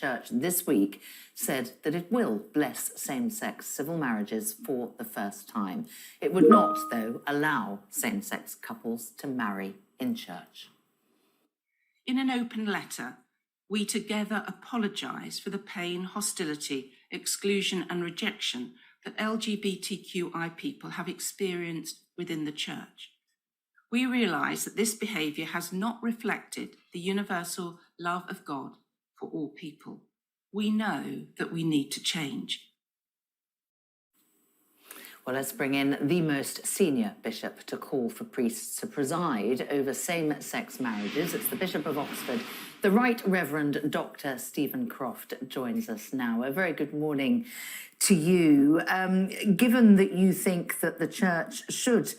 Church this week said that it will bless same-sex civil marriages for the first time. It would not, though, allow same-sex couples to marry in church. In an open letter, we together apologise for the pain, hostility, exclusion and rejection that LGBTQI people have experienced within the Church. We realise that this behaviour has not reflected the universal love of God for all people. We know that we need to change. Well, let's bring in the most senior bishop to call for priests to preside over same-sex marriages. It's the Bishop of Oxford, the Right Reverend Dr. Steven Croft joins us now. A very good morning to you. Given that you think that the Church should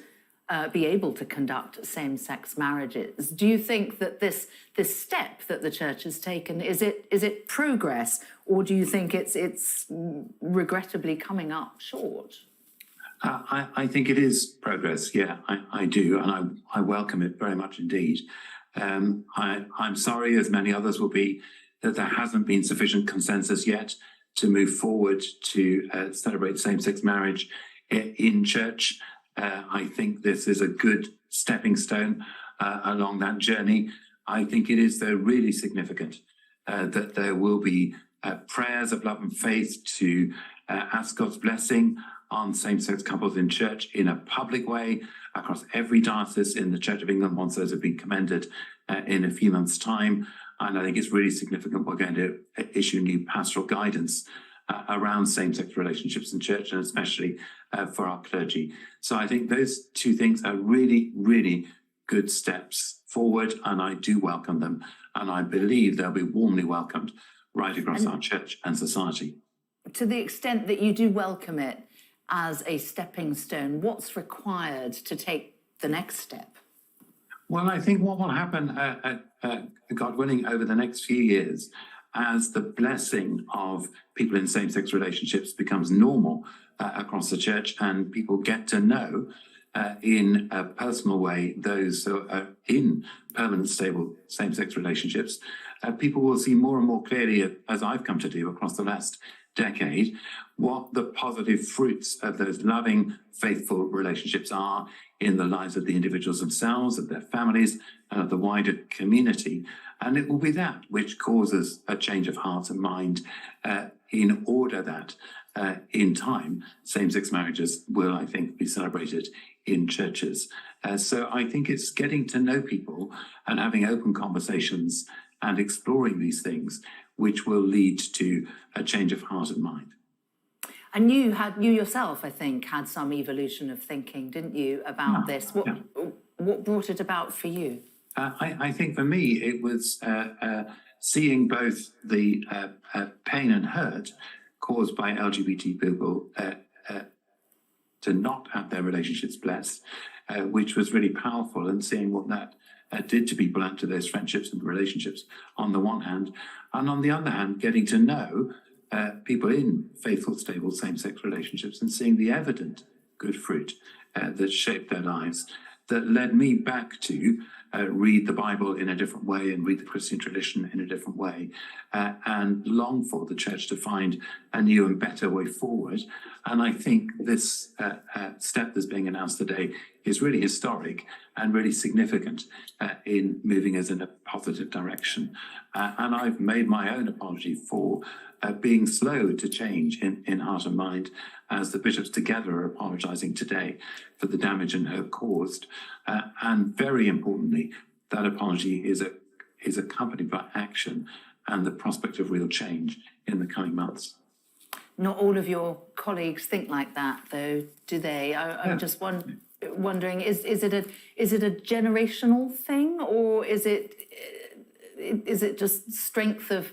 be able to conduct same-sex marriages, do you think that this step that the Church has taken, is it progress, or do you think it's regrettably coming up short? I think it is progress, yeah, I do, and I welcome it very much indeed. I'm sorry, as many others will be, that there hasn't been sufficient consensus yet to move forward to celebrate same-sex marriage in church. I think this is a good stepping stone along that journey. I think it is, though, really significant that there will be prayers of love and faith to ask God's blessing on same-sex couples in church in a public way across every diocese in the Church of England once those have been commended in a few months' time. And I think it's really significant we're going to issue new pastoral guidance around same-sex relationships in church, and especially for our clergy. So I think those two things are really, really good steps forward, and I do welcome them. And I believe they'll be warmly welcomed right across our church and society. To the extent that you do welcome it as a stepping stone, what's required to take the next step? Well, I think what will happen, God willing, over the next few years, as the blessing of people in same-sex relationships becomes normal across the church, and people get to know in a personal way those who are in permanent, stable same-sex relationships, people will see more and more clearly, as I've come to do across the last decade, what the positive fruits of those loving, faithful relationships are in the lives of the individuals themselves, of their families, and of the wider community. And it will be that which causes a change of heart and mind in order that, in time, same-sex marriages will, I think, be celebrated in churches. So I think it's getting to know people and having open conversations and exploring these things which will lead to a change of heart and mind. And you yourself, I think, had some evolution of thinking, didn't you, about this? What brought it about for you? I think for me, it was seeing both the pain and hurt caused by LGBT people to not have their relationships blessed, which was really powerful, and seeing what that did to people and to those friendships and relationships on the one hand, and on the other hand, getting to know people in faithful, stable same-sex relationships and seeing the evident good fruit that shaped their lives, that led me back to read the Bible in a different way and read the Christian tradition in a different way, and long for the church to find a new and better way forward. And I think this step that's being announced today is really historic and really significant in moving us in a positive direction. And I've made my own apology for being slow to change in heart and mind, as the bishops together are apologising today for the damage and hurt caused. And very importantly, that apology is accompanied by action and the prospect of real change in the coming months. Not all of your colleagues think like that, though, do they? I'm just wondering, is it a generational thing, or is it just strength of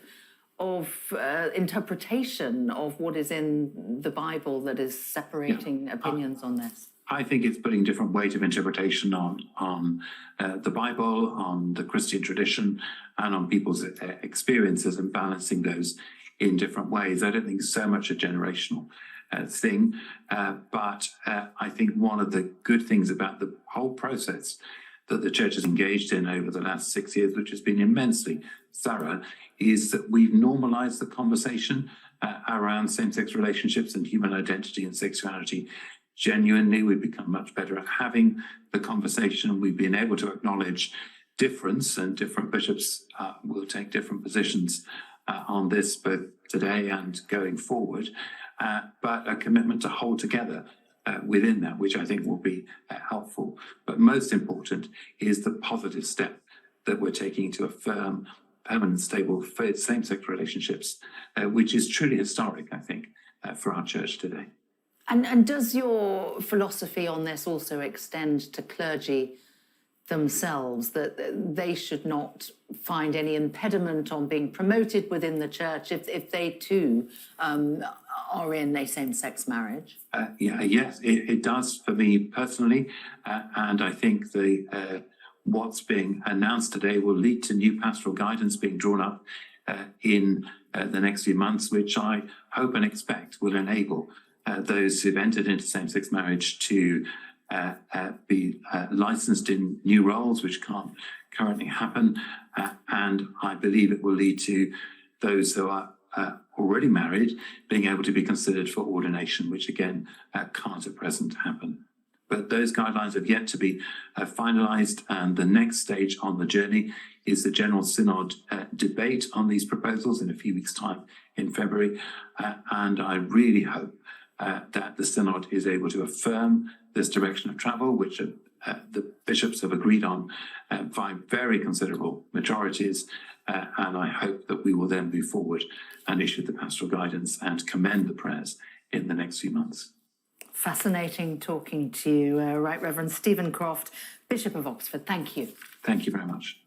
interpretation of what is in the Bible that is separating opinions on this? I think it's putting different weight of interpretation on the Bible, on the Christian tradition, and on people's experiences, and balancing those in different ways. I don't think so much a generational thing, but I think one of the good things about the whole process that the church has engaged in over the last 6 years, which has been immensely Sarah, is that we've normalised the conversation around same-sex relationships and human identity and sexuality. Genuinely, we've become much better at having the conversation. We've been able to acknowledge difference, and different bishops will take different positions on this both today and going forward, but a commitment to hold together within that, which I think will be helpful. But most important is the positive step that we're taking to affirm permanent, stable, same-sex relationships, which is truly historic, I think, for our church today. And does your philosophy on this also extend to clergy themselves, that they should not find any impediment on being promoted within the church if they too are in a same-sex marriage? Yes, it does for me personally, and I think what's being announced today will lead to new pastoral guidance being drawn up in the next few months, which I hope and expect will enable those who've entered into same-sex marriage to be licensed in new roles, which can't currently happen. And I believe it will lead to those who are already married being able to be considered for ordination, which again can't at present happen. But those guidelines have yet to be finalised, and the next stage on the journey is the General Synod debate on these proposals in a few weeks' time in February. And I really hope that the Synod is able to affirm this direction of travel, which the bishops have agreed on by very considerable majorities. And I hope that we will then move forward and issue the pastoral guidance and commend the prayers in the next few months. Fascinating talking to you, Right Reverend Steven Croft, Bishop of Oxford. Thank you. Thank you very much.